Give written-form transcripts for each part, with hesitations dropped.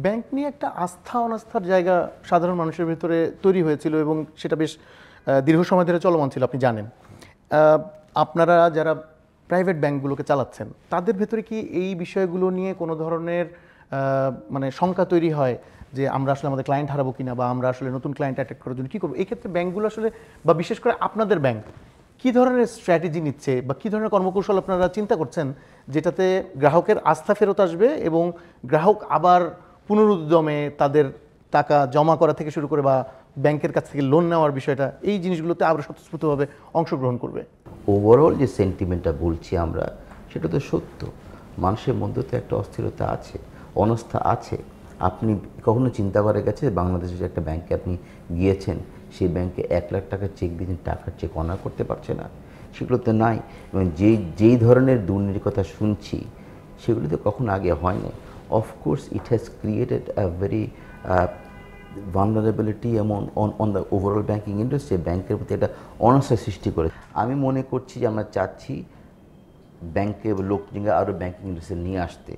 Bank নিয়ে একটা আস্থা অনাস্থার জায়গা সাধারণ মানুষের ভেতরে তৈরি হয়েছিল এবং সেটা বেশ দীর্ঘ সময় ধরে চলমান ছিল, আপনি জানেন। আপনারা যারা প্রাইভেট ব্যাংকগুলোকে চালাচ্ছেন তাদের ভেতরে কি এই বিষয়গুলো নিয়ে কোনো ধরনের মানে শঙ্কা তৈরি হয় যে আমরা আসলে আমাদের ক্লায়েন্ট হারাবো কিনা, বা আমরা আসলে নতুন ক্লায়েন্ট অ্যাট্রাক্ট করার জন্য কী করবো? এই ক্ষেত্রে ব্যাংকগুলো আসলে, বা বিশেষ করে আপনাদের ব্যাংক কী ধরনের স্ট্র্যাটেজি নিচ্ছে বা কী ধরনের কর্মকৌশল আপনারা চিন্তা করছেন যেটাতে গ্রাহকের আস্থা ফেরত আসবে এবং গ্রাহক আবার পুনরুদ্যমে তাদের টাকা জমা করা থেকে শুরু করে বা ব্যাংকের কাছ থেকে লোন নেওয়ার বিষয়টা, এই জিনিসগুলোতে আরও স্বতঃস্ফূর্তভাবে অংশগ্রহণ করবে? ওভারঅল যে সেন্টিমেন্টটা বলছি আমরা, সেটা তো সত্য। মানুষের মধ্যে তো একটা অস্থিরতা আছে, অনাস্থা আছে। আপনি কখনো চিন্তা করে গেছে বাংলাদেশের একটা ব্যাংকে আপনি গিয়েছেন, সেই ব্যাংকে 1 লাখ টাকা চেক দিয়েছেন, টাকার চেক অনার করতে পারছে না? সেগুলো তো নাই। এবং যেই ধরনের দুর্নীতির কথা শুনছি, সেগুলো তো কখনো আগে হয়নি। Of course it has created a very vulnerability on the overall banking industry, ব্যাংকের প্রতি একটা অনাস্থা সৃষ্টি করে। আমি মনে করছি যে আমরা চাচ্ছি ব্যাংকে লোকজনকে আরও ব্যাংকিং ইন্ডাস্ট্রি নিয়ে আসতে।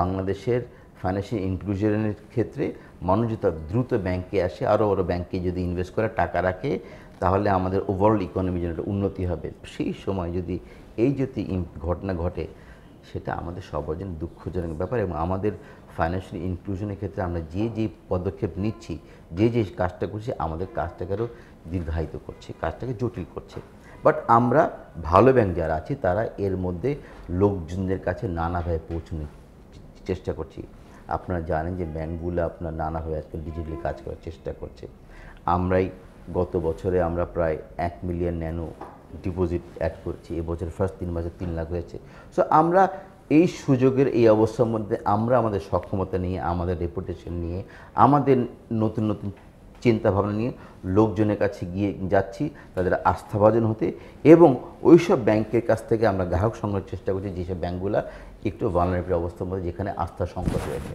বাংলাদেশের ফাইন্যান্সিয়াল ইনক্লুশনের ক্ষেত্রে মানুষ যদি দ্রুত ব্যাংকে আসে, আরও ব্যাংকে যদি ইনভেস্ট করে টাকা রাখে, তাহলে আমাদের ওভারঅল ইকোনমি যেন একটা উন্নতি হবে। সেই সময় যদি ঘটনা ঘটে, সেটা আমাদের সবার জন্য দুঃখজনক ব্যাপার। এবং আমাদের ফাইন্যান্সিয়াল ইনক্লুশনের ক্ষেত্রে আমরা যে পদক্ষেপ নিচ্ছি, যে কাজটা করছি, আমাদের কাজটাকে আরও দীর্ঘায়িত করছে, কাজটাকে জটিল করছে। বাট আমরা ভালো ব্যাংক যারা আছি, তারা এর মধ্যে লোকজনদের কাছে নানাভাবে পৌঁছানোর চেষ্টা করছি। আপনারা জানেন যে ব্যাংকগুলো আপনার নানাভাবে আজকাল ডিজিটালি কাজ করার চেষ্টা করছে। আমরাই গত বছরে আমরা প্রায় 1 মিলিয়ন ন্যানো ডিপোজিট অ্যাড করছি। এবছর ফার্স্ট 3 মাসে 3 লাখ হয়েছে। সো আমরা এই সুযোগের এই অবস্থার মধ্যে আমরা আমাদের সক্ষমতা নিয়ে, আমাদের রেপুটেশন নিয়ে, আমাদের নতুন নতুন চিন্তাভাবনা নিয়ে লোকজনের কাছে গিয়ে যাচ্ছি, তাদের আস্থাভাজন হতে, এবং ওইসব ব্যাংকের কাছ থেকে আমরা গ্রাহক সংগ্রহের চেষ্টা করছি যেসব ব্যাংকগুলো একটু ভালনারেবল অবস্থার মধ্যে, যেখানে আস্থা সংকট রয়েছে।